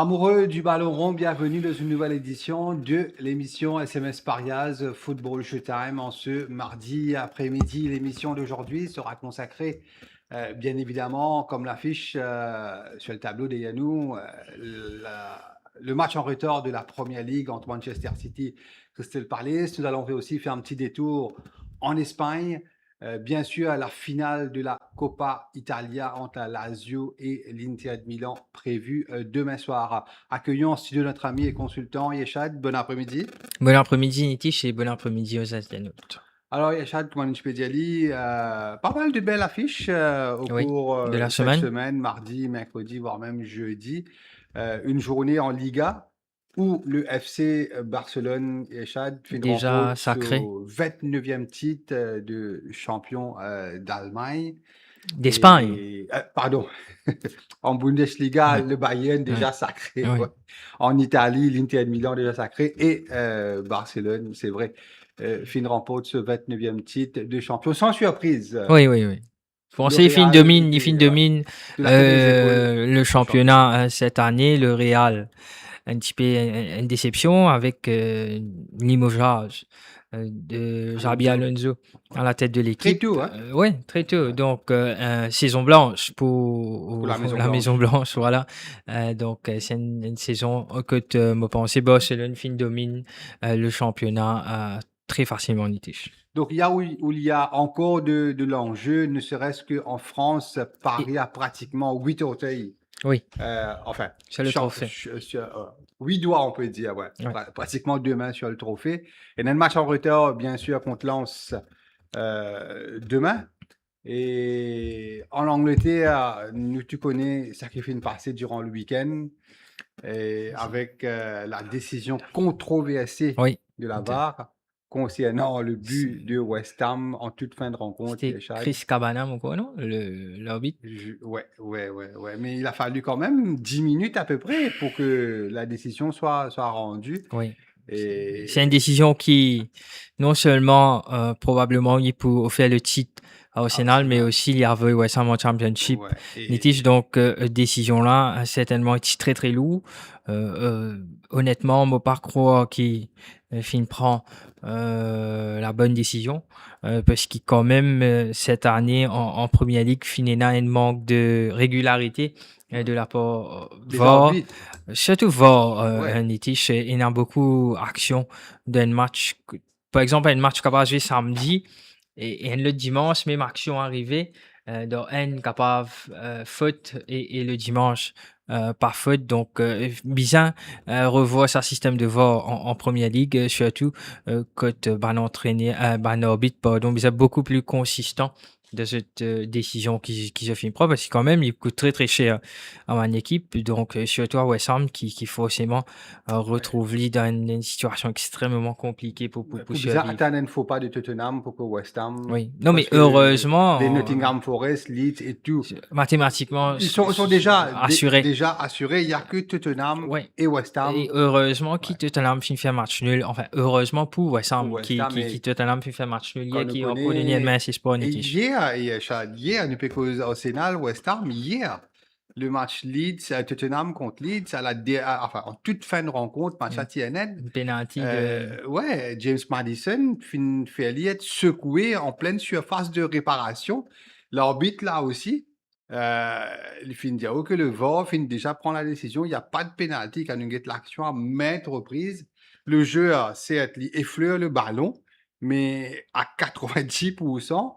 Amoureux du ballon rond, bienvenue dans une nouvelle édition de l'émission SMS Parias Football Showtime. En ce mardi après-midi, l'émission d'aujourd'hui sera consacrée, bien évidemment, comme l'affiche sur le tableau des Yannou, le match en retard de la Première Ligue entre Manchester City et Crystal Palace. Nous allons aussi faire un petit détour en Espagne. Bien sûr, la finale de la Coppa Italia entre la Lazio et l'Inter de Milan prévue demain soir. Accueillons en studio notre ami et consultant Yeshad. Bon après-midi. Bon après-midi Nitish et bon après-midi aux internautes. Alors Yeshad, comment tu peux dire, pas mal de belles affiches au Oui, cours de la de cette semaine. semaine, mardi, mercredi, voire même jeudi. Une journée en Liga où le FC Barcelone, Yeshad, fait une Déjà remporte sacré. au 29e titre de champion d'Allemagne. D'Espagne. Pardon, en Bundesliga, Oui, le Bayern oui, déjà sacré. oui. Ouais. En Italie, l'Inter de Milan déjà sacré. Et Barcelone, c'est vrai, fin remporte ce 29e titre de champion. Sans surprise, Oui, oui, oui. le Français, Real il était domine de la tête des épaules le le champion. championnat cette année. Le Real, un petit peu une déception avec limogeage de Xabi Alonso. Alonso à la tête de Très l'équipe. tôt, hein, Ouais, très tôt. ouais, Donc, saison blanche pour la pour Maison la Maison Blanche. Blanche, voilà. Donc, c'est une saison que tu me pensais, Barcelone fin domine le championnat très facilement, Nitish. Donc, il y a où il y a encore de l'enjeu, ne serait-ce qu'en France, Et, Paris a pratiquement 8 orteils. oui, Enfin, c'est le trophée. 8 doigts, on peut dire, ouais. Ouais. Pratiquement 2 mains sur le trophée. Et il y a un match en retard, bien sûr, contre Lens demain. Et en Angleterre, nous, tu connais, ça qui fait une passée durant le week-end, et avec la décision controversée Oui. de la VAR concernant le but de West Ham en toute fin de rencontre, C'était Chad. Chris Cabana, ou quoi, non? L'arbitre. Ouais. Mais il a fallu quand même 10 minutes à peu près pour que la décision soit rendue. Oui. C'est une Et décision qui, non seulement, probablement, il peut faire le titre à Arsenal, mais Arsenal, aussi il y avait West Ham en Championship. ouais. Et Nitish, donc, décision-là, a certainement été très, très lourd. Honnêtement, mon parcours qui fin prend la bonne décision, parce qu'il quand même, cette année, en Première Ligue, Finena a un manque de régularité de la part des VAR. arbitres, Surtout VAR, ouais. Nitish, il y a beaucoup d'action d'un match. Par exemple, un match capable de jouer samedi et le dimanche, même action arrivée, dans un capable faute et le dimanche pas faute. Donc, bien revoir sa système de VAR en Première Ligue, surtout quand ban entraîné, ban arbitre, pardon, bien beaucoup plus consistant de cette décision qui se fait propre parce que quand même il coûte très très cher à mon équipe, donc surtout à West Ham qui forcément retrouve lui dans une situation extrêmement compliquée pour Pour bizarre, survivre. attendre un faux pas de Tottenham pour que West Ham, Oui, non mais parce que les heureusement, Nottingham Forest, Leeds et tout, mathématiquement ils sont déjà, assuré. déjà assurés. Il n'y a que Tottenham Ouais. et West Et Ham. heureusement Ouais. qu'il Tottenham finit faire match nul. Enfin, heureusement pour West Pour Ham West Ham, qui et Tottenham finit faire match nul. Il y a quand nous qui encore donné une main connaît. à ses sports Et nitish. hier, nous peut Arsenal, West Ham, hier, le match Leeds, Tottenham contre Leeds, enfin, en toute fin de rencontre, match à TNN. Une penalty de... Ouais, James Madison fait être secoué en pleine surface de réparation. L'arbitre, là aussi, il finit dire que le VAR finit déjà prendre la décision. Il n'y a pas de pénalty quand on get l'action à maintes reprises. Le jeu, certes, il effleure le ballon, mais à 90%,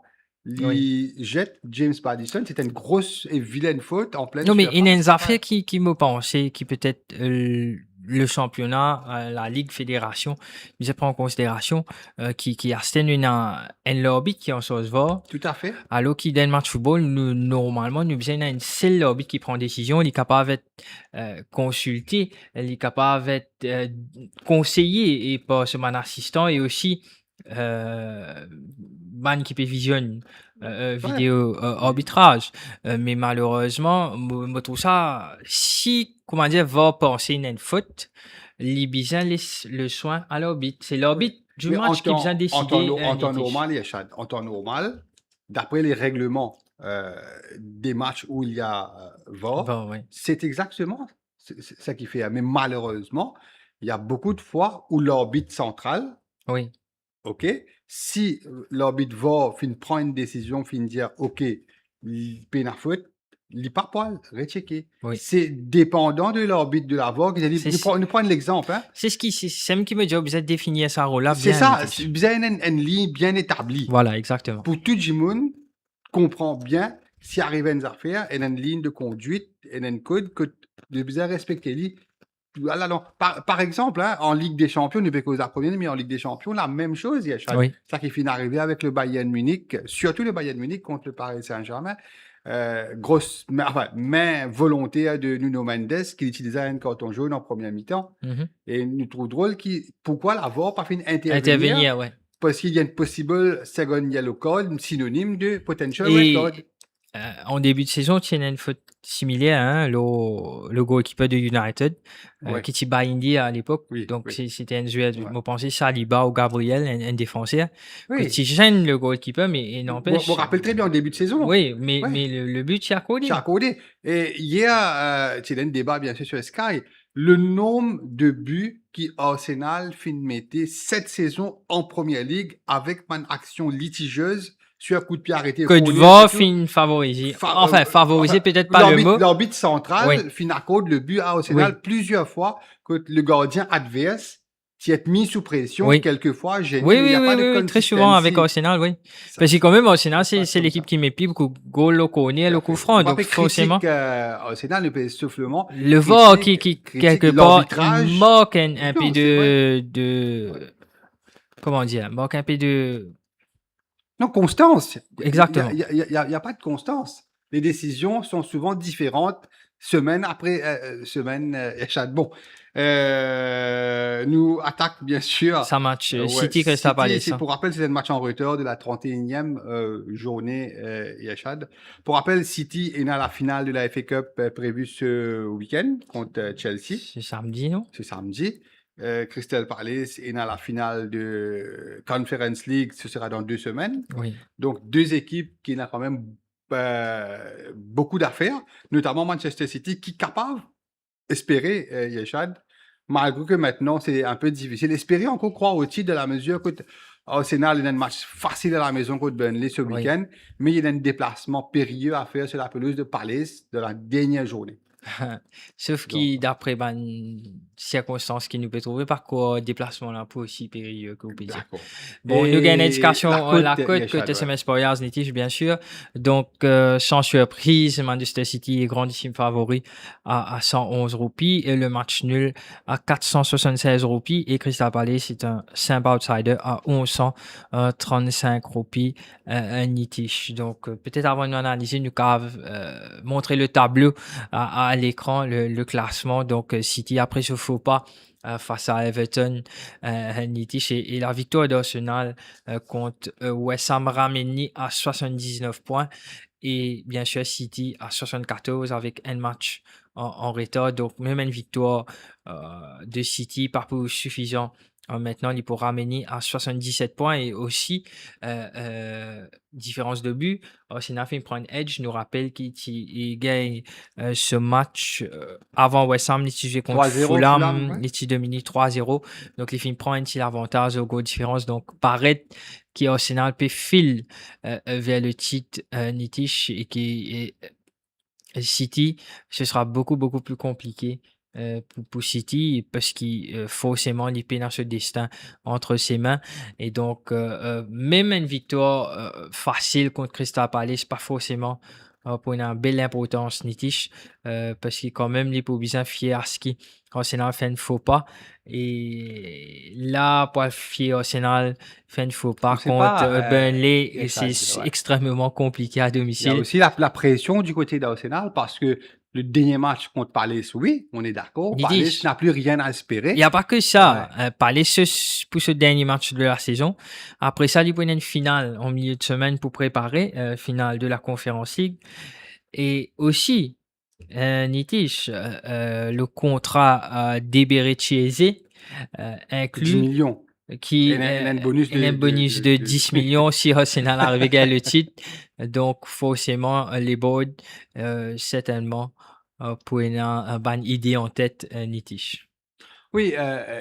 Oui. il jette James Madison. C'était une grosse et vilaine faute en pleine Non, mais il y a surface. une affaire qui me pensait, qui peut-être le championnat, la Ligue Fédération, je prend en considération, qui a un lobby qui en chose va. Tout à fait. Alors qu'il dans le match football, normalement, nous besoin d'un seul arbitre qui prend décision, il est capable d'être consulté, il est capable d'être conseillé et pas seulement un assistant et aussi man qui peut visionner Ouais. vidéo arbitrage. Mais malheureusement, moi tout ça, si, comment dire, va penser une faute, les besoin laisse le soin à l'arbitre. C'est Ouais. l'arbitre du Mais match qui besoin décider en temps Nitish. normal, Yachad, en temps normal, d'après les règlements des matchs où il y a VAR, Bon, oui. c'est exactement C'est ça qui fait. Mais malheureusement, il y a beaucoup de fois où l'arbitre central, Oui, OK, si l'arbitre va fin prend une décision, fin dire OK, il paye la faute, il part pas rechecker. oui. C'est dépendant de l'arbitre de la VAR. C'est Nous prenons l'exemple, hein. c'est c'est ce qui me dit, vous êtes définir ça rôle-là C'est bien, ça, c'est Nitish. bien une ligne bien établie. Voilà, exactement. Pour tout le monde, comprend bien s'il arrive à une affaire, il y a une ligne de conduite, il y a un code que de bien respecter. Voilà, non. Par exemple, hein, en Ligue des Champions, ne pas cause la première, mais en Ligue des Champions, la même chose, il y a Oui, ça qui finit d'arriver avec le Bayern Munich, surtout le Bayern Munich contre le Paris Saint-Germain. Grosse main volontaire de Nuno Mendes qui utilisait un carton jaune en première mi-temps. mhm. Et nous trouve drôle pourquoi la VAR pas fait intervenir Intervenir, ouais. parce qu'il y a une possible second yellow card, synonyme de potential red card. Et en début de saison, tu as une faute similaire, hein, le goalkeeper de United, Ouais. qui bat Indy à l'époque. Oui, Donc, oui. c'était un joueur, je Ouais. me pensais Saliba ou Gabriel, un défenseur, que Oui. tu gênes le goalkeeper, mais Je n'empêche. me rappelle très bien en début de saison. Oui, Ouais. mais le but, tu as J'ai collé. accordé. Et hier, tu as un débat bien sûr sur Sky. Le nombre de buts qui Arsenal fin de mettre cette saison en première ligue avec une action litigieuse sur un coup de pied arrêté. Que corner, Dvorf surtout. fin favorisé. Enfin, favorisé, peut-être pas le mot. L'arbitre central Oui, fin accorde le but à Arsenal oui, plusieurs fois que le gardien adverse qui est mis sous pression, oui. quelquefois gêné, Oui, mais il oui, n'y a oui, pas de oui, oui, très souvent avec consistency. Arsenal, oui. Ça, Parce que quand même, Arsenal, ça passe c'est comme l'équipe ça. qui met plus beaucoup de goals, le corner, Tout le à coup fait. franc. On Donc, m'appelle forcément, critique Arsenal, le soufflement, le VAR qui, critique quelque part, l'arbitrage. manque un peu Non, c'est vrai. comment dire, manque un peu de, Non, constance. exactement. Il y a pas de constance. Les décisions sont souvent différentes semaine après semaine. Echad. Bon, nous attaque bien sûr. Ça match Ouais, City Crystal Palace, c'est hein. pour rappel, c'est un match en retard de la 31e journée Echad. Pour rappel, City est dans la finale de la FA Cup prévue ce week-end contre Chelsea. C'est samedi, non? C'est samedi. Crystal Palace est dans la finale de Conference League, ce sera dans 2 semaines. Oui. Donc, deux équipes qui ont quand même beaucoup d'affaires, notamment Manchester City, qui est capable d'espérer, Yeshad, malgré que maintenant c'est un peu difficile. Espérer encore croire au titre de la mesure que Arsenal a un match facile à la maison contre Burnley ce Oui. week-end, mais il y a un déplacement périlleux à faire sur la pelouse de Palace de la dernière journée. Sauf qui, d'après circonstances qui nous peut trouver, par quoi déplacement là pour aussi périlleux que vous pouvez dire. D'accord. Bon, nous gagnons une indication, la il y a cote Chad, côté ouais. SMS Warriors Nitish, bien sûr. Donc, sans surprise, Manchester City est grandissime favori à 111 roupies et le match nul à 476 roupies et Crystal Palace est un simple outsider à 1135 roupies, un Nitish. Donc, peut-être avant d'analyser, nous avons montrer le tableau à l'écran, le classement. Donc, City après ce faux pas face à Everton, Nitish et la victoire d'Arsenal contre West Ham Rameni à 79 points et bien sûr City à 74 avec un match en retard. Donc, même une victoire de City par peu suffisant. Maintenant, il pourra ramener à 77 points et aussi différence de but. Arsenal fait prendre edge, nous rappelle qu'il gagne ce match avant West Ham, il jouait contre 3-0 Fulham, ouais. il domine 3-0. Donc, il prend un petit avantage au goal différence. Donc, paraît qu'Arsenal peut filer vers le titre Nitish et qui City, ce sera beaucoup, beaucoup plus compliqué pour City parce qu'il forcément il peine dans ce destin entre ses mains. Et donc, même une victoire facile contre Crystal Palace, pas forcément pour une belle importance Nitish parce qu'il quand même il peut bien fier à ce qui Arsenal fait un faux pas. Et là, pour fier Arsenal fait un faux pas On sait contre pas, Burnley, et Chad, c'est ouais. extrêmement compliqué à Il y a domicile. aussi la pression du côté d'Arsenal parce que le dernier match contre Palace, oui, on est d'accord. Il Palace dit, n'a plus rien à il espérer. n'y a pas que ça. Palace pour ce dernier match de la saison. Après ça, il prend une finale en milieu de semaine pour préparer finale de la Conference League. Et aussi, Nitish, le contrat d'Eberechieze 10 inclut millions. qui Et un bonus un bonus de 10 millions si Arsenal arrive à gagner le titre. Donc, forcément, les boards, certainement, pour une bonne idée en tête, Nitish. Oui,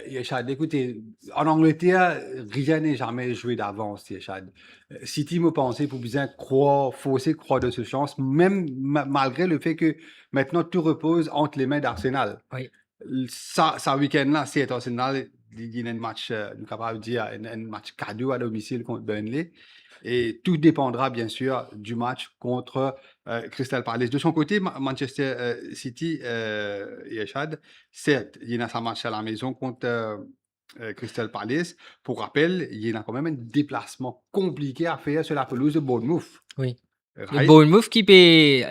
Yeshad, écoutez, en Angleterre, rien n'est jamais joué d'avance, Yeshad. City me pensait pour bien croire, forcer croire de ce chance, même malgré le fait que maintenant tout repose entre les mains d'Arsenal. Oui, Ça week-end-là, c'est Arsenal, il y a un match, nous capable de dire, un match cadeau à domicile contre Burnley. Et tout dépendra, bien sûr, du match contre Crystal Palace. De son côté, Manchester City, Yeshad, certes, il y a un match à la maison contre Crystal Palace. Pour rappel, il y a quand même un déplacement compliqué à faire sur la pelouse de Bournemouth. oui. Le Right? Bournemouth qui paie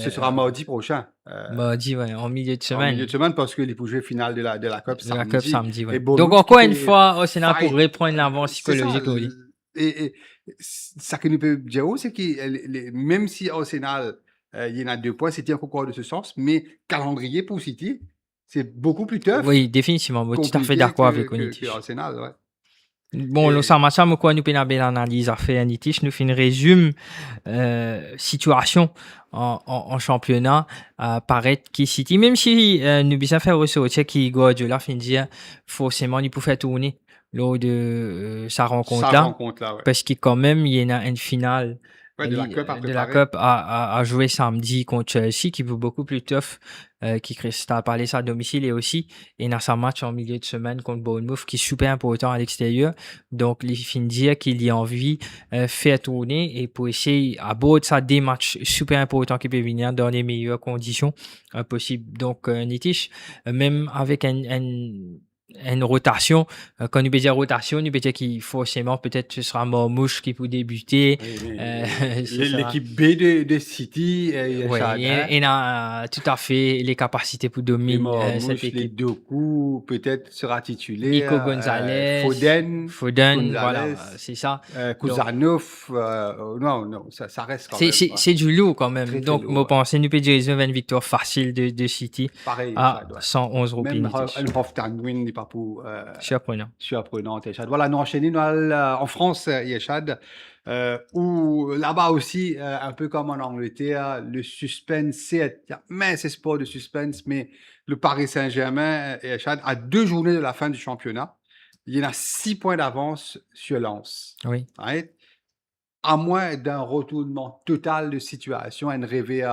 Ce sera mardi prochain. mardi, ouais, en milieu de En milieu semaine de semaine parce qu'il faut jouer finale de la Coupe de la Coupe samedi. samedi, Et ouais. Donc Bournemouth qui encore une fait fois, Arsenal pour fight. reprendre l'avance C'est ça. psychologique, oui. Et ça que nous peut dire, c'est que même si Arsenal, il y en a 2 points, City a encore de ce sens, mais calendrier pour City, c'est beaucoup plus tough, Oui, définitivement, moi, tout à fait compliqué d'accord avec que Onitish. Arsenal, ouais. Bon, Et- nous sommes ensemble, quoi, nous faisons une belle analyse à faire, Nitish, nous faisons une résume situation en championnat, paraît qui City, même si nous bien faire ressortir qui Guardiola fin dire forcément il pouvait tourner lors de sa rencontre Sa là, rencontre-là, ouais. parce que quand même il y en a une finale Ouais, de la Coupe à de la préparer. Coupe à jouer samedi contre Chelsea qui vaut beaucoup plus tough qui Crystal Palace à domicile et aussi il y a un match en milieu de semaine contre Bournemouth qui est super important à l'extérieur, donc il fin dire qu'il y a envie faire tourner et pour essayer à bord de ça des matchs super importants qui peuvent venir dans les meilleures conditions possibles. Donc Nitish, même avec une rotation, quand nous dire rotation, nous dire qu'il forcément peut-être ce sera Mormouche qui peut débuter. Oui, mais Ce sera l'équipe B de City, ouais, Yeshad, hein. il a tout à fait les capacités pour Les dominer cette Mormouche, les équipe. Doku, peut-être sera Nico titulaire. Gonzalez, Foden, Foden, Gonzalez, voilà, c'est ça. Donc Kuzanov. Non, ça reste quand même c'est du lourd quand très, même. très Donc, moi, lourd. Ouais. pensez, nous peut dire une victoire facile de City Pareil, à Yeshad, ouais. 111 roupies. Même un Hoftan win n'est pas pour Surprenant. surprenant, Yeshad. Voilà, nous enchaînons en France, Yeshad, où là-bas aussi, un peu comme en Angleterre, le suspense, c'est il y a mince espoir de suspense, mais le Paris Saint-Germain, Yeshad, à 2 journées de la fin du championnat, il y en a 6 points d'avance sur Lens. Oui, Right? À moins d'un retournement total de situation, un réveil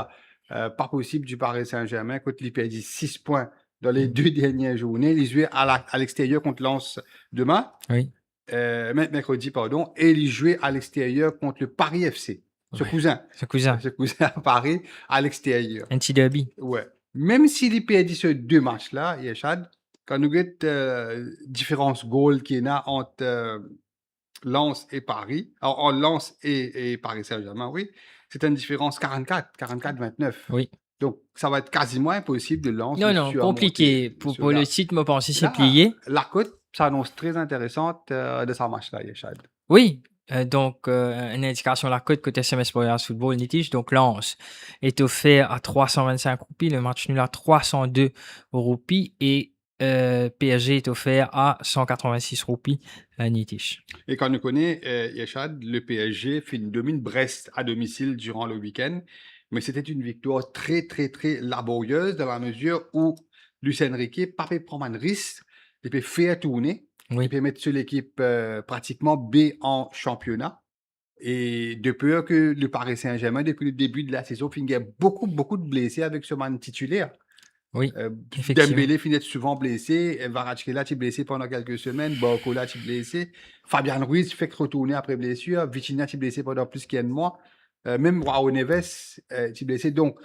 pas possible du Paris Saint-Germain, quand il perdit 6 points dans les 2 dernières journées. Il jouait à l'extérieur contre Lens demain, oui, mercredi, pardon, et il jouait à l'extérieur contre le Paris FC, ce ouais. cousin, Ce cousin, ce cousin à Paris, à l'extérieur. un petit derby. Ouais. Même s'il perdit ces 2 matchs-là, Yeshad, quand nous avons différence goal qu'il y a entre Lens et Paris, en Lens et Paris Saint-Germain, oui, c'est une différence 44-29. Oui. Donc, ça va être quasiment impossible de Lens de Non, compliqué. surmonter. Pour le site, moi, penser Et c'est là, plié. la cote s'annonce très intéressante de ce match-là, Yeshad. Oui, donc une indication la cote côté SMS Royal Football Nitige. Donc Lens est offert à 325 roupies, le match nul à 302 roupies et PSG est offert à 186 roupies Nitige. Et quand on connaît Yeshad, le PSG domine Brest à domicile durant le week-end, mais c'était une victoire très, très, très laborieuse dans la mesure où Lucien Riquet pas fait prendre un risque, il peut faire tourner, Oui, il peut mettre sur l'équipe pratiquement B en championnat. Et de peur que le Paris Saint-Germain, depuis le début de la saison, finit beaucoup, beaucoup de blessés avec ce man titulaire. oui, effectivement. Dembélé finit souvent blessé, Kvaratskhelia est blessé pendant quelques semaines, Barcola est blessé, Fabian Ruiz fait que retourner après blessure, Vitinha est blessé pendant plus qu'un mois, même Raul Neves est blessé. Donc,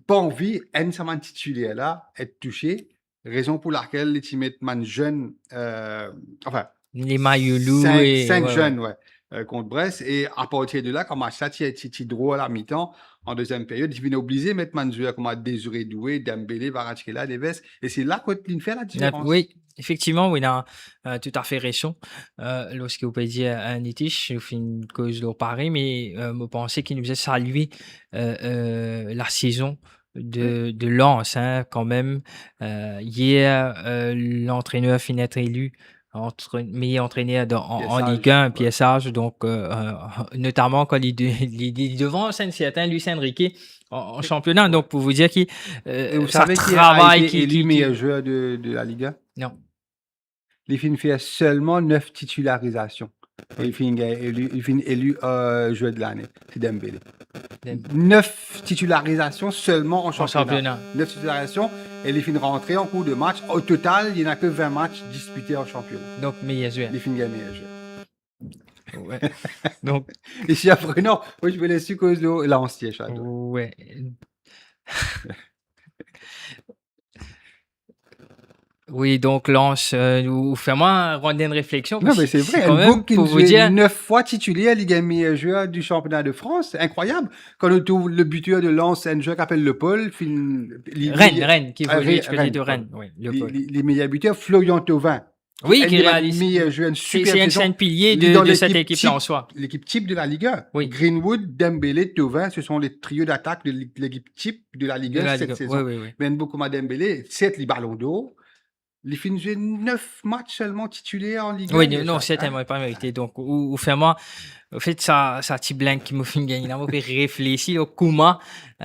pas envie, un man titulaire là, être touché, raison pour laquelle les teammates man jeunes, enfin, Les Mayoulou cinq ouais, jeunes, ouais, contre Brest. Et à partir de là, quand match là, tu es droit à la mi-temps, en deuxième période, tu viens obligé de mettre Manzouya comme Désiré Doué, Dembélé, Kvaratskhelia, Neves. Et c'est là que tu fais la différence. Oui, effectivement, oui, il a tout à fait raison. Lorsque vous pouvez dire un Nitish, je fais une cause de Paris, mais je pensais qu'il nous faisait saluer la saison de Lens, hein, quand même. Hier, l'entraîneur finit être élu meilleur entraîneur en Ligue Pièçage, 1, ouais. pièçage, donc notamment quand il devance un certain Luis Enrique en championnat. Ouais. Donc pour vous dire que Et vous ça savez qui a travaille, été élu meilleur joueur de la Liga? non, Il finit fait seulement 9 titularisations. Et oui, il finit élu joueur de l'année. C'est Dembélé. Dem- 9 titularisations seulement en en championnat. championnat. 9 titularisations et il finit rentré en cours de match. Au total, il n'y en a que 20 matchs disputés en championnat. Donc meilleur joueur. Il finit meilleur joueur. Ouais. Donc Et si après, non, moi je me laisse cause de l'ancien Chad. ouais. Oui, donc Lance, fais-moi rendre une réflexion Non, parce mais que c'est c'est vrai, quand même Nbouk qui pour nous vous est dire 9 fois titulaire, il est meilleur joueur du championnat de France. C'est incroyable. Quand on trouve le buteur de Lens, un joueur qui appelle Le Paul, Rennes, qui voulait du côté de Rennes, Rennes, oui, le Paul. les meilleurs buteurs, Florian Thauvin. Oui, qui Un des réalise. meilleurs joueurs, une super C'est saison. un pilier Il est dans de cette l'équipe équipe-là en type, soi. l'équipe type de la Ligue 1. Oui. Greenwood, Dembélé, Thauvin, ce sont les trios d'attaque de l'équipe type de la Ligue De 1 la cette Ligue. saison. Oui, oui, oui. Mais beaucoup comme Dembélé, 7 les ballons d'or. Il finit jouer 9 matchs seulement titulaires en Ligue 1. Oui, non, c'est tellement pas mérité. Donc, ou fais-moi, en fait, ça petit blanc qui me fait gagner. Là, on peut réfléchir au comment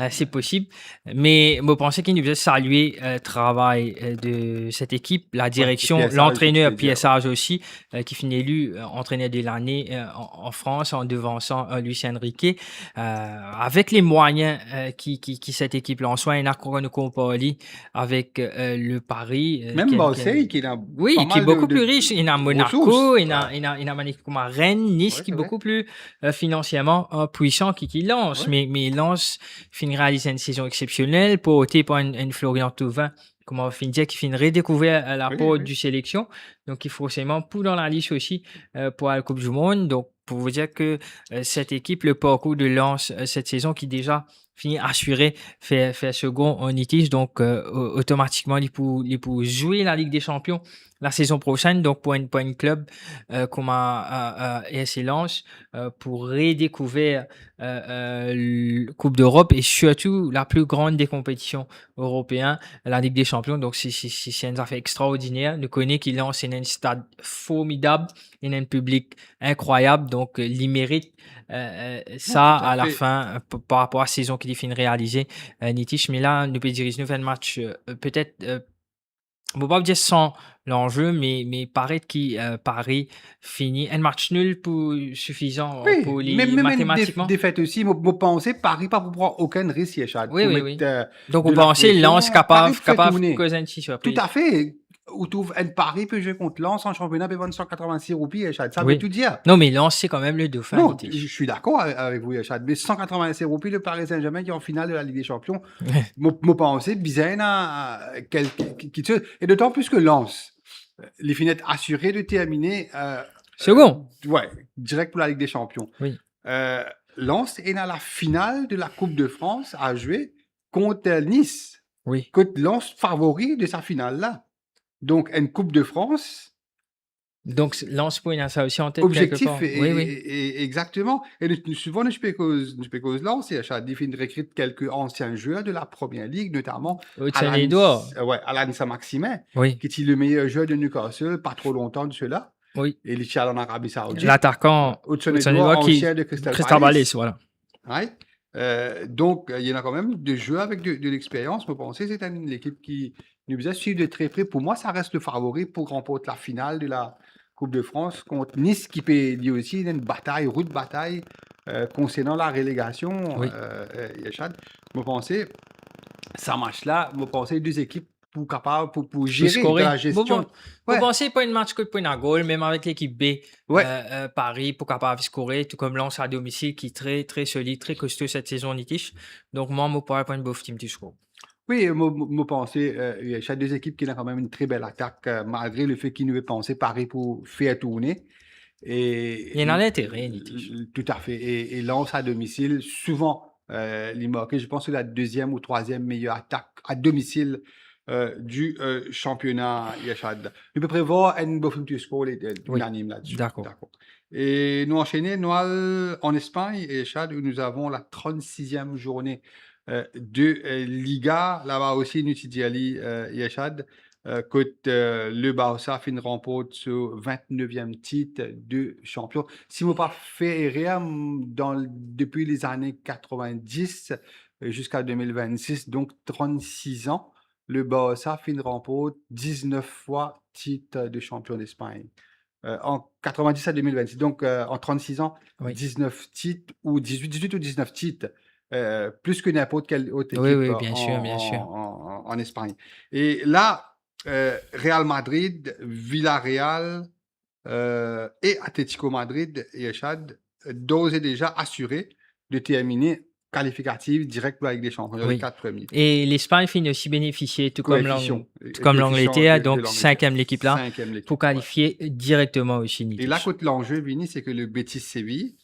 c'est possible. Mais je pense qu'il nous veut saluer le travail de cette équipe, la direction, Pièçage, l'entraîneur, tu veux dire, ouais. pièçage aussi, qui finit élu entraîneur de l'année en France en devançant Luis Enrique. Avec les moyens qui cette équipe-là en soi, il y en a qu'on ne compare avec le Paris. Même Marseille, qui a Oui, pas qui est mal beaucoup plus riche. Il y a ressources. Monaco, il y Ouais. a une équipe comme Rennes, Nice, Ouais, qui c'est est vrai. beaucoup plus financièrement puissant qui lance. Ouais. Mais il lance, finira réaliser une saison exceptionnelle, porté par une Florian Thauvin, comme on finit dire, qui finit redécouvrir la Oui, porte oui. du sélection. Donc, il faut forcément pour dans la liste aussi pour la Coupe du Monde. Donc, pour vous dire que cette équipe, le parcours de Lens cette saison qui déjà finit assuré, fait second en litige. Donc, automatiquement, il peut jouer la Ligue des Champions la saison prochaine. Donc, pour une club comme ESC Lens, pour redécouvrir la Coupe d'Europe et surtout la plus grande des compétitions européennes, la Ligue des Champions. Donc, c'est une affaire extraordinaire. Nous connaissons qu'il lance un stade formidable, il a un public incroyable. Donc, il mérite ça tout à à la fait. fin par rapport à la saison qu'il finit de réaliser. Nitish, mais là, nous peut dire un match peut-être, on ne peut pas dire sans l'enjeu, mais paraît que Paris finit un match nul pour suffisant Oui, pour les même une mathématiquement. défaite aussi. Moi, penser Paris pas pour prendre aucun risque, Yachad, Oui, pour oui, mettre oui. Donc, de vous la pensez Lens pression. Paris fait capable tourner. de causer une petite Tout surprise. à fait. Ou trouve un Paris peut jouer contre Lens en championnat, peut vendre 186 roupies, Yachad. Ça veut Oui. tout dire. Non, mais Lens, c'est quand même le dauphin. Non, je Nitish. suis d'accord avec vous, Yachad. Mais 186 roupies, le Paris Saint-Germain qui est en finale de la Ligue des Champions, moi, penser bizarre, et d'autant plus que Lens, les finettes assurées de terminer. Second. Ouais, direct pour la Ligue des Champions. Oui. Lens est dans la finale de la Coupe de France à jouer contre Nice. Oui. Contre Lens favori de sa finale-là. Donc, une Coupe de France. Donc, Lens pour ça aussi en tête Objectif, quelque part. Oui, oui. exactement. Et souvent, je peux cause Lens, et à définir recrute quelques anciens joueurs de la Première Ligue, notamment Haute-Saint-Édouard. Alan Saint-Maximin, Oui. qui est le meilleur joueur de Newcastle, pas trop longtemps de cela. Oui. Et il est en Arabie Saoudite. L'attaquant Haute-Saint-Édouard, qui ancien de Crystal Crystal Palace. Palace, voilà. Ouais. Donc, il y en a quand même des joueurs avec de l'expérience. Vous pensez c'est l'équipe qui nous a suivi de très près. Pour moi, ça reste le favori pour remporter la finale de la Coupe de France contre Nice, qui peut lui aussi une bataille, rude bataille concernant la relégation. Oui. Yachad, vous pensez, ça match-là, vous pensez deux équipes pour gérer la gestion. Vous pensez pas une match que pour une goal, même avec l'équipe B, Ouais. Paris, pour capable de scorer, tout comme Lens à domicile, qui est très, très solide, très costaud cette saison, Nitish. Donc, moi, je pourrais pas une bouffe team, tu score. Oui, moi pensez, il y a chaque deux équipes qui ont quand même une très belle attaque, malgré le fait qu'ils nous aient pensé Paris pour faire tourner. Et, Il y en a l'intérêt, Nitish. Tout à fait. Et Lens à domicile, souvent, les marqués, je pense que c'est la deuxième ou troisième meilleure attaque à domicile du championnat Yachad. On peut prévoir un beau film de score unanime là-dessus. D'accord. Et nous enchaînons Noël en Espagne, Yachad, où nous avons la 36e journée de Liga. Là-bas aussi, nous Yachad. Le Barça fin remporte ce 29e titre de champion. Si je pas fait erreur, depuis les années 90 jusqu'à 2026, donc 36 ans, le Barça fin remporte 19 fois titre de champion d'Espagne. En 90 à 2026, donc en 36 ans, Oui. 19 titres ou 18 ou 19 titres, plus que n'importe quelle autre Oui, équipe oui, bien sûr, bien sûr. en Espagne. Et là, Real Madrid, Villarreal et Atlético Madrid et Echad, d'ores et déjà assurés de terminer qualificative direct pour la Ligue des Champions, les Oui. 4 premiers. Et l'Espagne finit aussi bénéficier, tout comme Coefficient, l'Angleterre, de donc l'Angleterre. 5e l'équipe là, 5e l'équipe, pour ouais. qualifier directement aussi, Et là, Nitish. quand l'enjeu, Vini, c'est que le Betis Séville,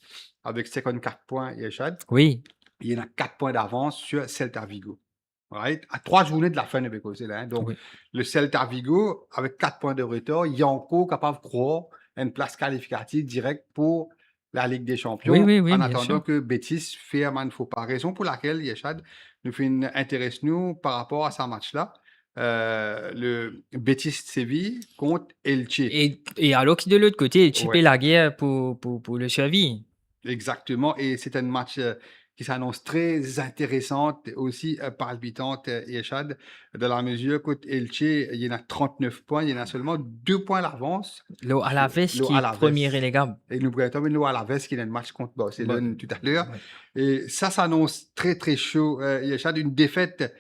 avec 54 points et Echad, Oui, il y en a 4 points d'avance sur Celta Vigo. Right? À 3 journées de la fin de Bécosé, là. Hein. Donc, oui. le Celta Vigo, avec 4 points de retard, il est encore capable de croire à une place qualificative directe pour la Ligue des Champions, Oui, oui, oui, en bien attendant sûr. que Betis fait un faux pas. Raison pour laquelle Yeshad nous intéresse nous par rapport à ce match-là. Le Betis Séville contre Elche. Et alors que de l'autre côté, il Ouais. la guerre pour le survie. Exactement, et c'est un match qui s'annonce très intéressante, aussi palpitante, Yeshad, dans la mesure qu'au Elche, il y en a 39 points, il y en a seulement 2 points d'avance Le sur Alaves le qui est Alaves. premier relégable. Et nous pourrions le Alaves qui a un match contre Barcelone tout à l'heure. Ouais. Et ça s'annonce très très chaud, Yeshad, une défaite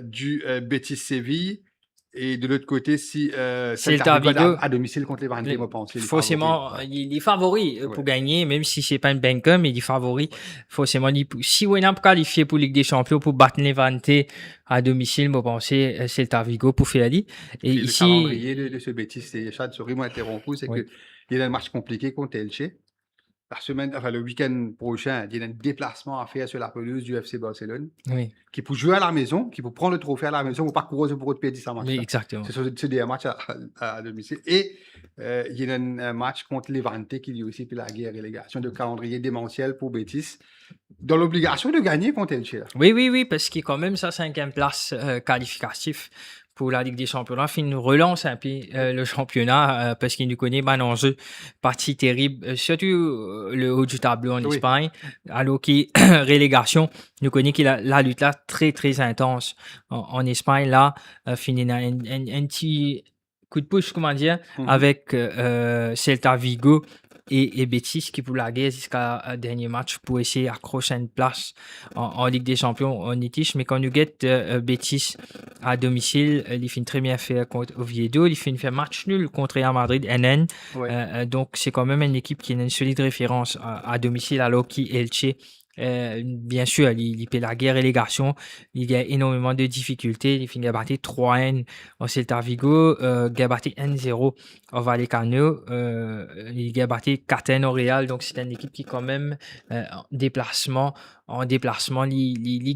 du Betis Séville. Et de l'autre côté, si Celta Vigo, à domicile contre les Levante, je pense. forcément, il est favori pour gagner, même si c'est pas une banque, mais il est favori. Forcément, si on est qualifié pour Ligue des Champions, pour battre Levante à domicile, je pense Celta Vigo pour faire aller. Et le ici, calendrier de ce Betis, c'est Chad, sorry, moi interrompu, c'est oui. qu'il y a un match compliqué contre Elche. Le week-end prochain, il y a un déplacement à faire sur la pelouse du FC Barcelone. Oui, Qui pour jouer à la maison, qui pour prendre le trophée à la maison, pour pas courir pour perdre ça match. oui, exactement. C'est des matchs à domicile. Et il y a un match contre Levante qui dit aussi puis la guerre relégation de calendrier démentiel pour Betis, dans l'obligation de gagner contre Elche. là. Oui, oui, oui, parce qu'il est quand même sa 5e place qualificatif pour la Ligue des Championnats. Il nous relance un peu le championnat parce qu'il nous connaît un enjeu partie terrible, surtout le haut du tableau en Oui. Espagne, alors qu'il relégation, nous connaît qu'il a la lutte là très très intense en Espagne là, finit un petit coup de pouce, comment dire, avec Celta Vigo et Betis qui pour la guerre jusqu'à dernier match pour essayer d'accrocher une place en Ligue des Champions en Itish. Mais quand nous guette Betis à domicile, il fait une très bien fait contre Oviedo, il fait une fait match nul contre Real Madrid NN. Ouais. Donc c'est quand même une équipe qui a une solide référence à domicile alors qu'il Elche. Bien sûr, il fait la guerre relégation. Il y a énormément de difficultés. Il finit à battre 3-1 au Celta Vigo, il a battu 1-0 au Vallecano, il a battu 4-1 au Real. Donc, c'est une équipe qui, quand même, en déplacement, il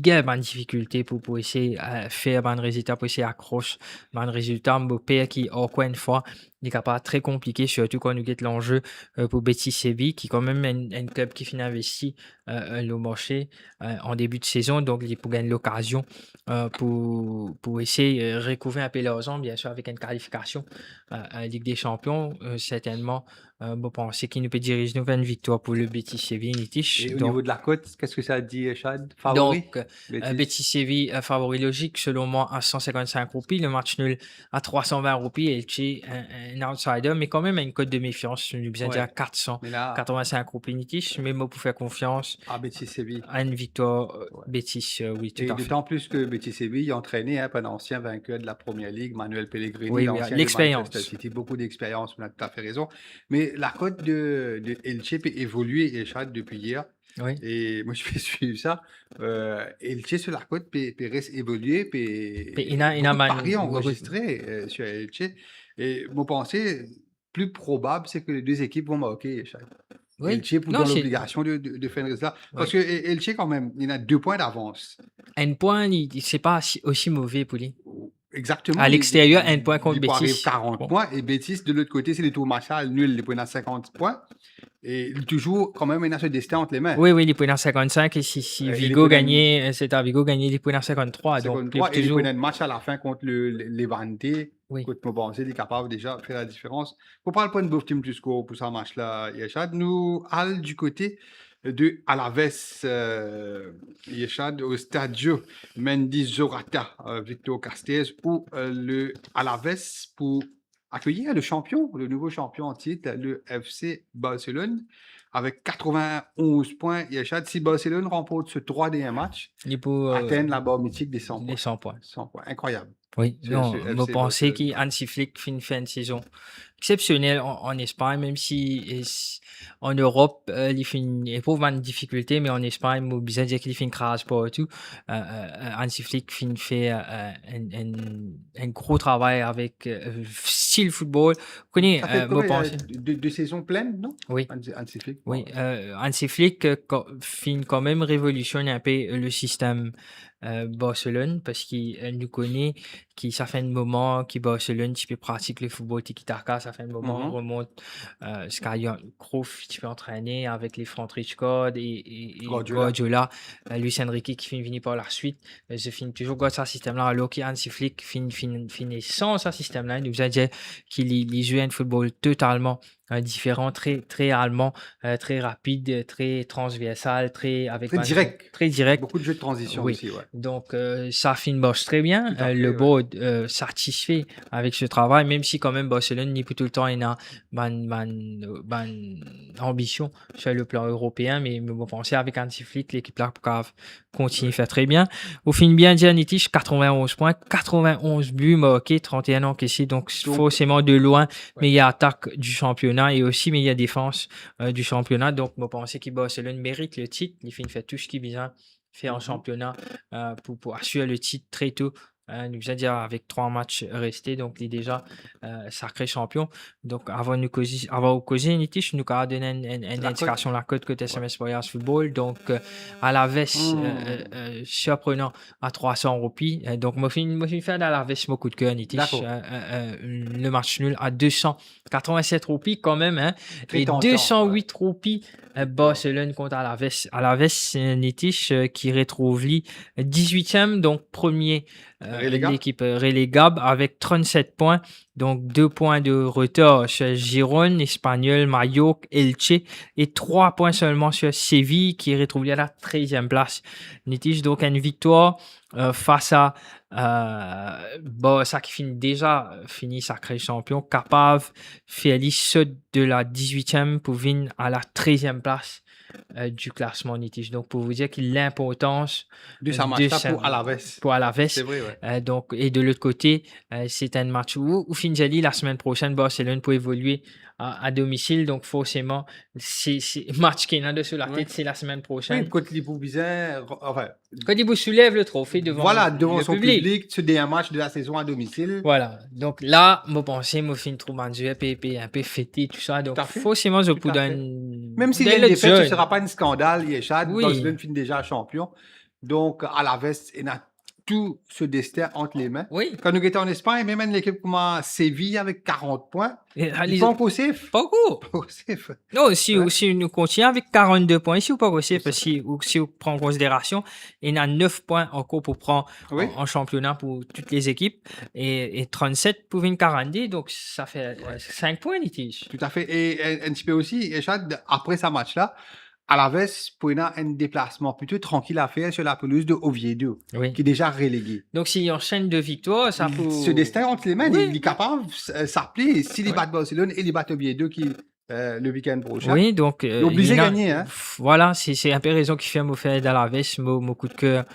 y a une difficulté pour essayer de faire un résultat, pour essayer d'accrocher un résultat. Mon père qui, encore une fois, il est capable très compliqué, surtout quand nous guette l'enjeu pour Betis Séville, qui est quand même un club qui finit investi le marché en début de saison, donc il peut gagner l'occasion pour essayer de recouvrir un peu leurs hommes, bien sûr, avec une qualification à Ligue des Champions, certainement. Je pense qu'il nous peut diriger une victoire pour le Betis Séville. Et au niveau de la cote, qu'est-ce que ça dit, Chad? Favori? Donc, Betis? Betis Séville, favori logique, selon moi, à 155 roupies. Le match nul à 320 roupies. Elche, un outsider, mais quand même une cote de méfiance. Je bien dire 485 roupies Nitish. Mais moi, pour faire confiance à Betis Séville. À une victoire Betis, oui, tout Et à fait. d'autant plus que Betis Séville a entraîné un ancien vainqueur de la Première Ligue, Manuel Pellegrini, Oui, l'ancien l'expérience. de Manchester City, beaucoup d'expérience, on a tout à fait raison. Mais la cote de Elche peut évoluer, Chad, depuis hier. Oui. Et moi, je vais suivre ça. Elche sur la côte peut évoluer, il a beaucoup de paris enregistrés sur Elche. Et mon pensée plus probable, c'est que les deux équipes vont marquer. Oui. Elche pour dans l'obligation de faire un résultat. Parce que Elche, quand même, il a 2 points d'avance. Un point, c'est pas aussi mauvais pour lui. Exactement. À l'extérieur, un point contre Betis. Il Betis. 40 points. Et Betis, de l'autre côté, c'est les tours Machal, nul, il peut à 50 points. Et il toujours quand même il a ce destin entre les mains. Oui, il peut à 55 et si Vigo gagnait, c'est à Vigo gagner, il peut à 53. Donc, et il peut un match à la fin contre le Levante Oui. Écoute, moi, bon, il est capable déjà de faire la différence. Pour pas le point de bouffe team du score pour ce match-là, Yeshad, nous allons du côté de Alaves, Yeshad, au Stadio Mendy Zorata, Victor Castells, où le Alaves pour accueillir le champion, le nouveau champion en titre, le FC Barcelone, avec 91 points. Yeshad, si Barcelone remporte ce 3 match, Il peut atteindre la barre mythique des 100 les points. 100 points. 100 points, incroyable. Oui, Ce non, je FC pensais Barcelone. qu'Hansi Flick fait une saison exceptionnelle en Espagne, même si en Europe, il fait une éprouve une difficulté, mais en Espagne, il bien dire qu'il fait une crasse partout. Hansi Flick fait un gros travail avec style football. Vous connaissez, Ça fait moi, combien? pensez, Deux saisons pleines, non? oui. Hansi Flick. Oui, Ouais. Hansi Flick fin quand même révolutionne un peu le système Barcelone parce qu'il nous connaît, qui ça fait un moment que Barcelone tu peux pratiquer le football tiki-taka, ça fait un moment on Mhm. remonte Sky Cruyff tu peux entraîner avec les Franck Rijkaard et Guardiola. Guardiola, Luis Enrique qui finit venir par la suite, je finis toujours dans ce système-là alors que Hansi Flick finit sans ce système-là, il nous a dit qu'il jouait un football totalement différent, très allemand, très rapide, très transversal, avec Très direct. très direct. Beaucoup de jeux de transition Oui. aussi, ouais. Donc ça bosse très bien. Tout à fait, Le ouais. board satisfait avec ce travail, même si quand même Barcelone n'est plus tout le temps il a ambition sur le plan européen, mais vous pensez avec Hansi Flick, l'équipe là continue à faire très bien. Au fin bien dire Nitish 91 points, 91 buts marqués, 31 encaissés, donc forcément de loin meilleure attaque du championnat et aussi meilleure défense du championnat. Donc, je pense que Barcelone mérite le titre. Il fait tout ce qu'il vient faire en championnat pour assurer le titre très tôt. Nous allons dire avec 3 matchs restés, donc il est déjà sacré champion. Donc, avant de causer, Nitish, nous avons donné une indication la cote côté SMS Boyas Football. Donc, à la veste, surprenant à 300 roupies. Donc, moi, je fais à la veste mon coup de cœur, Nitish. Le match nul à 287 roupies quand même, hein, Très et tentant, 208 roupies Barcelone contre Alaves. Alaves, c'est Nitish qui retrouve lui 18e, donc premier l'équipe relégable avec 37 points, donc 2 points de retard sur Girone, Espagnol, Mallorca, Elche et 3 points seulement sur Séville qui retrouve lui à la 13e place. Nitish, donc une victoire face à ça qui finit déjà sacré champion, capable faire saute de la 18e pour venir à la 13e place du classement Nitish. Donc pour vous dire que l'importance de sa match pour Alaves. Pour Alaves. C'est vrai, ouais. Donc, et de l'autre côté, c'est un match où Finjali, la semaine prochaine, Barcelone peut évoluer à domicile. Donc, forcément, c'est match qui est là sur la tête, c'est la semaine prochaine. Oui, côté Libou bizarre, enfin. Quand il soulève le trophée devant devant le son public, ce dernier match de la saison à domicile. Voilà. Donc là, moi pensais, moi fin trop mandu, un peu fêté, tout ça. Donc, forcément, je peux donner. Même s'il y a une défaite, ce ne sera pas un scandale, Yeshad. Barcelone finit déjà champion. Donc, à la veste, il a tout ce destin entre les mains. Oui. Quand nous étions en Espagne, même une équipe comme Séville avec 40 points, ils sont pas safe. Pas court. Non, si nous continuons avec 42 points, si ou pas safe, parce que si on prend en considération, il y a 9 points encore pour prendre en championnat pour toutes les équipes et 37 pour une 42, donc ça fait 5 points, Nitish. Tout à fait. Et un petit peu aussi, Yeshad, après ce match-là, Alaves pour un déplacement plutôt tranquille à faire sur la pelouse de Oviedo, qui est déjà relégué. Donc, s'il enchaîne 2 victoires, ça peut... Ce destin entre les mains, il est capable de s'appeler s'il bat Barcelone et il bat Oviedo qui le week-end prochain. Oui, donc... il est obligé de gagner. Hein. Voilà, c'est un peu raison qui fait me faire d'Alaves, mon coup de cœur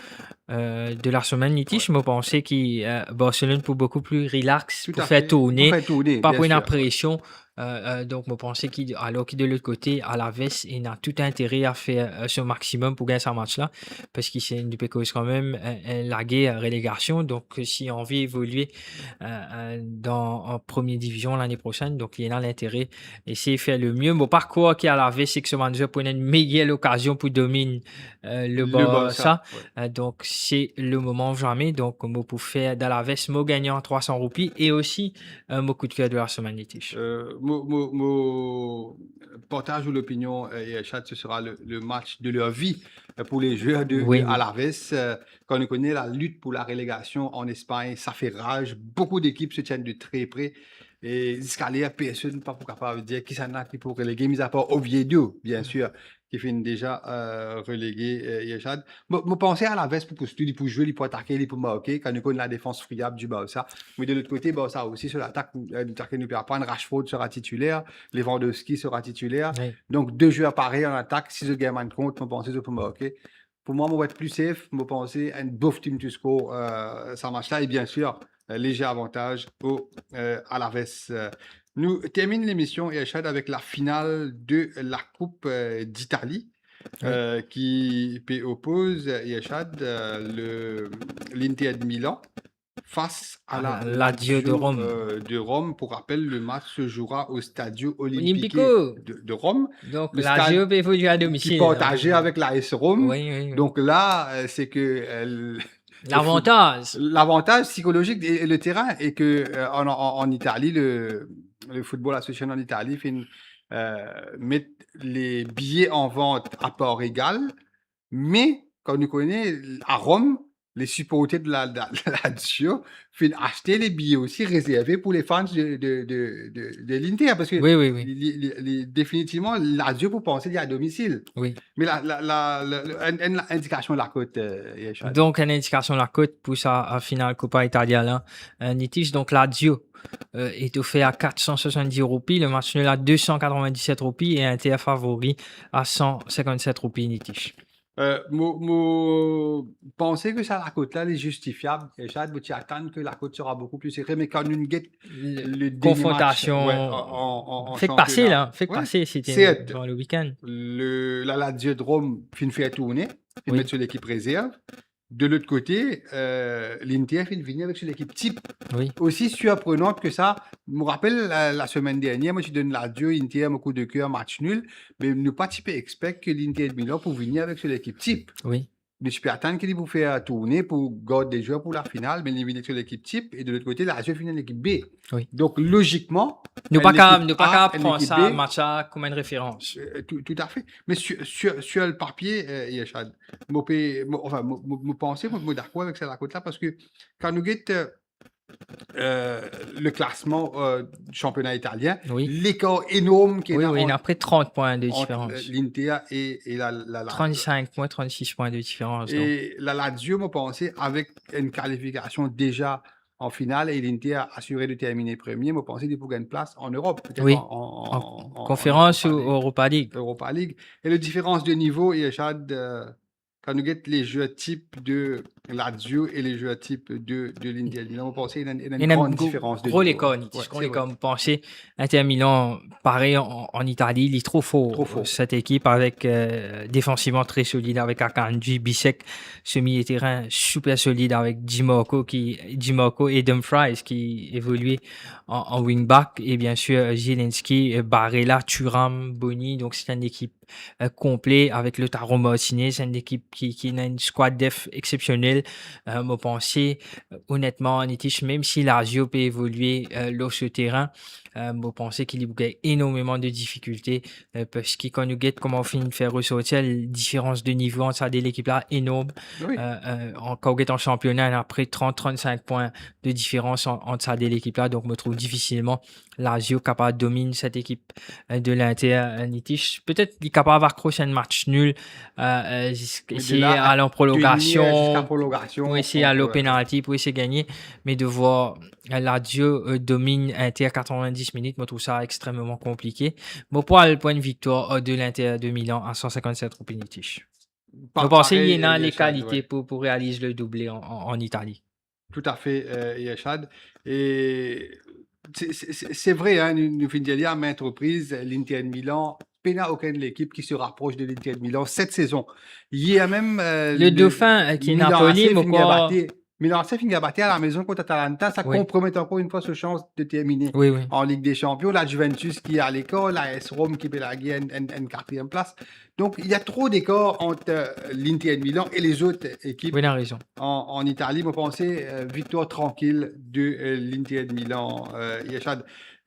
de la semaine Nitish, je pensais que Barcelone pour beaucoup plus relax, pour faire tourner, pas pour une impression. Donc, je pensais alors que de l'autre côté, Alaves, il a tout intérêt à faire ce maximum pour gagner ce match-là, parce qu'il c'est une cause quand même la guerre relégation. Donc, si on veut évoluer en première division l'année prochaine, donc il y a l'intérêt essayer de faire le mieux. Mon parcours qui à Alaves, c'est que ce match pour une meilleure occasion pour dominer le Barça. Donc, c'est le moment jamais. Donc, moi, pour faire d'Alaves, moi gagnant 300 roupies et aussi mon coup de cœur de la semaine Nitish. mon partage ou l'opinion, Yachad, ce sera le match de leur vie pour les joueurs de Oui, oui. Alaves. Quand on connaît la lutte pour la relégation en Espagne, ça fait rage. Beaucoup d'équipes se tiennent de très près. Et jusqu'à l'air, personne n'est pas capable de dire qui s'en a qui pour reléguer, mis à part Oviedo, bien sûr, qui finit déjà relégué, Yachad. Je pensais à Alaves pour postuler, pour jouer, pour attaquer, pour marquer, quand on connaît la défense friable du Barça. Mais de l'autre côté, Barça aussi sur l'attaque, l'attaque ne perd pas. Rashford sera titulaire, Lewandowski sera titulaire. Oui. Donc, deux joueurs pareils en attaque. Si je gagne un compte, je pense que je peux marquer. Pour moi, je vais être plus safe. Je pense à une bouffe team to score, ça match-là. Et bien sûr, léger avantage au Alaves. Nous terminons l'émission, Echad, avec la finale de la Coupe d'Italie. Oui. Qui oppose Echad, l'Inter de Milan face à la Lazio de Rome. de Rome. Pour rappel, le match se jouera au Stadio Olimpique Olympico. de Rome, Donc, le Lazio stade peut évoluer à qui domicile. partageait avec l'AS Rome. Oui, oui, oui. Donc là, c'est que L'avantage. l'avantage psychologique et le terrain est que en Italie, le Football Association en Italie met les billets en vente à part égale, mais quand on connaît à Rome, les supporters de la Lazio font acheter les billets aussi réservés pour les fans de l'Inter, parce que Oui, oui, oui. définitivement, Lazio pour penser à domicile. Oui. Mais l'indication de la cote, Yachad. Donc, une indication de la cote pour sa finale Coppa Italia là. Nitis, donc Lazio est offert à 470 roupies, le match nul à 297 roupies et Inter favori à 157 roupies Nitis. Penser que ça, la cote là, est justifiable. Yachad, vous attendre que la cote sera beaucoup plus serrée, mais quand on get le confrontation, dernier match, en fait passer championnat. là, fait Ouais. passer, c'était Certes, dans le week-end. la Lazio de Rome fait tourner, fait Oui. mettre sur l'équipe réserve. De l'autre côté, l'Inter fait venir avec l'équipe type. Oui. Aussi surprenante que ça. Je me rappelle la semaine dernière, moi je donne Lazio, Inter, mon coup de cœur, match nul. Mais ne pas type expect que l'Inter de Milan pour venir avec l'équipe type. Oui. Mais je peux attendre qu'il pour faire tourner, pour garder des joueurs pour la finale, mais il vient sur l'équipe type. Et de l'autre côté, Lazio finit l'équipe B. Oui. Donc logiquement, Nous pas qu'à l'équipe prendre l'équipe ça B, match là comme une référence. tout à fait. Mais sur le papier, Yachad, je pense, je suis d'accord avec cette cote-là parce que quand nous guettons le classement du championnat italien, Oui. l'écart énorme qui est Oui, là oui, il y a entre, près de 30 points de entre différence. l'Inter et la 35 points, 36 points de différence. Donc. Et la Lazio, je pense, avec une qualification déjà en finale et l'Inter a assuré de terminer premier, je pense qu'il pour gagner une place en Europe, peut-être Oui. en Conférence ou Europa League. Europa League. Et la différence de niveau, Yachad, quand nous guettons les jeux types de Lazio et les jeux types de l'Inter Milan, on pense qu'il y a une grande différence de gros niveau. l'école, Ouais, gros c'est l'école. Vous pensez, Inter Milan, pareil en Italie, il est trop fort. Trop fort. Cette équipe avec défensivement très solide avec Akanji, Bisek, milieu terrain super solide avec Dimarco et Dumfries qui évoluait en wingback et bien sûr Zielinski, Barella, Thuram, Boni. Donc c'est une équipe complet avec le Taro Martinez, c'est une équipe qui a une squad def exceptionnelle. Moi, pensez, honnêtement, Nitish, même si Lazio peut évoluer là sur le terrain, moi, pensez qu'il y a énormément de difficultés parce que quand nous guette comment on finit de faire ressortir la différence de niveau entre ça de l'équipe là énorme. Oui. Quand on guette en championnat, il y a près de 30-35 points de différence entre ça de l'équipe là. Donc, je me trouve difficilement Lazio capable de dominer cette équipe de l'Inter Nitish. Peut-être qu'il est capable d'accrocher un match nul, essayer à la prolongation, pour essayer à l'eau penalty, pour essayer de gagner, mais de voir Lazio domine Inter 90 minutes, je trouve ça extrêmement compliqué. Mais pour le point de victoire de l'Inter de Milan à 157 roupies Nitish. Je pense qu'il y a les qualités pour réaliser le doublé en Italie. Tout à fait, Yachad. Et c'est vrai, hein, nous finissons de dire à maintes reprises, l'Inter de Milan, il n'y a aucune l'équipe qui se rapproche de l'Inter de Milan cette saison. Il y a même le dauphin qui est Napoli, Milan AC finit à battre à la maison contre Atalanta, ça compromet encore une fois sa chance de terminer en Ligue des Champions. La Juventus qui est à l'écart, la AS Rome qui peut la gagner une quatrième place. Donc il y a trop d'écart entre l'Inter de Milan et les autres équipes en Italie. Je pensais victoire tranquille de l'Inter de Milan, Yachad.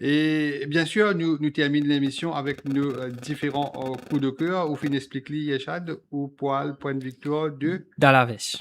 Et bien sûr, nous terminons l'émission avec nos différents coups de cœur. Ou fin explique-li, Yeshad, ou poil, point de victoire de. d'Alaves.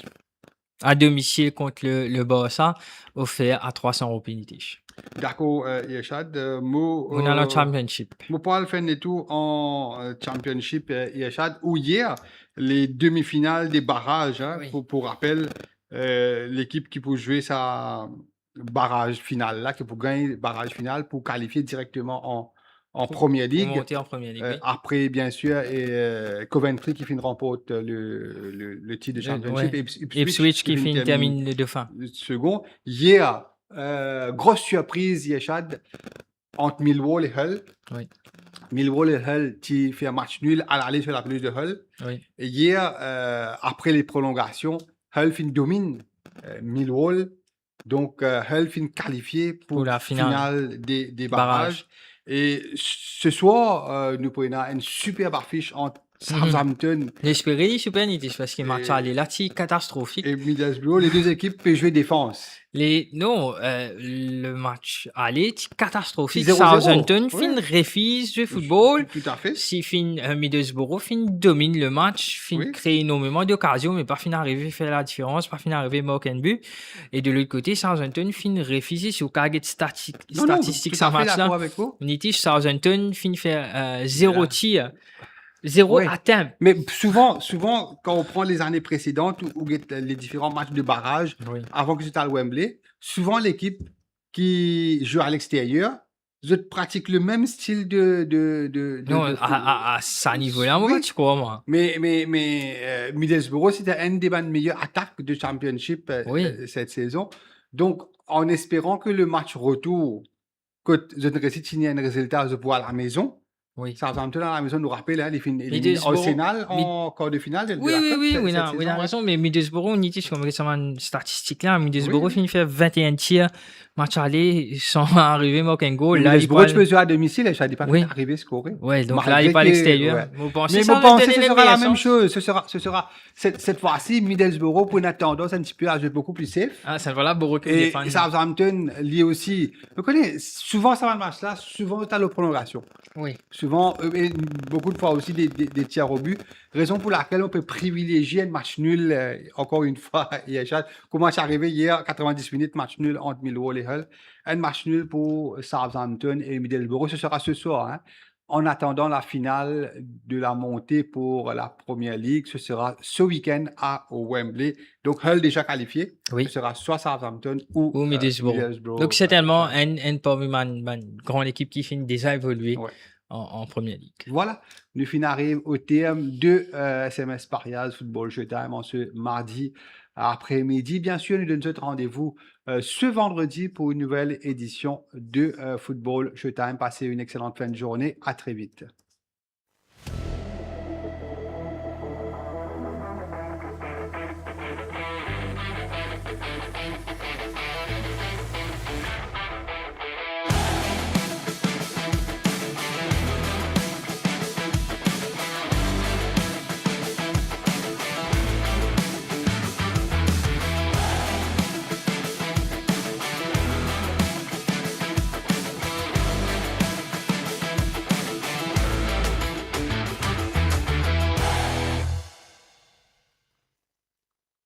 À domicile contre le Barça, offert à 300 € pénitentiaire. D'accord, Yeshad. On a le Championship. Moi, Paul fait le tour en Championship, Yeshad, où hier, les demi-finales des barrages, hein, Oui. pour rappel, l'équipe qui peut jouer sa barrage finale, là, qui peut gagner le barrage final pour qualifier directement en Premier Pour League. monter en Première Ligue, oui. Après, bien sûr, et Coventry qui finit remporte le titre de Championship. Ouais. Et Ipswich qui termine le dauphin. le second. Hier, grosse surprise, Yeshad, entre Millwall et Hull. Oui. Millwall et Hull qui fait un match nul à l'aller sur la pelouse de Hull. Oui. Et hier, après les prolongations, Hull fin domine Millwall. Donc, Hull fin qualifié pour la finale des barrages. Et ce soir, nous prenons une superbe affiche entre Southampton L'espérer super nitish parce qu'il match aller là, c'est catastrophique. et Middlesbrough. Les deux équipes peuvent jouer défense. Non, le match aller, c'est catastrophique. 0-0. Southampton Oui. fin refuse le football. Tout à fait. Si fin Middlesbrough fin domine le match, fin Oui. crée énormément d'occasions, mais pas fin arriver à faire la différence, pas fin arriver à marquer un but. Et de l'autre côté, Southampton fin refuse sur target statistique Tout ça à fait match d'accord là. avec vous. Nitish Southampton fin faire 0 tir, 0 Oui. atteinte. Mais souvent, quand on prend les années précédentes ou les différents matchs de barrage, Oui. avant que c'était à Wembley, souvent l'équipe qui joue à l'extérieur, je pratique le même style Non, de à ce niveau-là, moi, Oui. tu crois, moi. Mais Middlesbrough, c'était une des meilleures attaques de Championship Oui. cette saison. Donc, en espérant que le match retour, que je ne réussis signer un résultat, je vois à la maison. Oui. Southampton à la maison nous rappelle hein, les Middlesbrough- Arsenal en quart de finale de Oui, la oui, Cup oui, cette oui, saison, on a ouais. raison, mais Middlesbrough, on était sur récemment une statistique là. Middlesbrough Oui. finit faire 21 tirs, match aller, sans arriver, marquer un goal. Là, il Middlesbrough, tu parle... peux jouer à domicile et je ne dis pas Oui. qu'il est arrivé scorer. Ouais, donc là, Malgré il est pas à que- l'extérieur. ouais. Vous pensez Mais ça vous pensez que donner ce le sera la meilleur même sens? chose. Ce sera cette fois-ci, Middlesbrough pour une tendance un petit peu à jouer beaucoup plus safe. Ah, ça va là, beaucoup de Et fans. Southampton, lui aussi. Vous connaissez, souvent, ça va le match là, souvent, tu as la prolongation. Oui. Souvent, et beaucoup de fois aussi des tirs au but. Raison pour laquelle on peut privilégier un match nul, encore une fois, Yachad. Comment c'est arrivé hier, 90 minutes, match nul entre Millwall et Hull. Un match nul pour Southampton et Middlesbrough. Ce sera ce soir. Hein. En attendant la finale de la montée pour la Première Ligue, ce sera ce week-end à Wembley. Donc, Hull déjà qualifié. Oui. Ce sera soit Southampton ou Middlesbrough. Donc, c'est tellement une parmi ma grande équipe qui finit déjà évoluer Ouais. en Première Ligue. Voilà, nous finissons au terme de SMS Parias Football Showtime en ce mardi après-midi. Bien sûr, nous donnons rendez-vous ce vendredi pour une nouvelle édition de Football Showtime. Passez une excellente fin de journée. À très vite.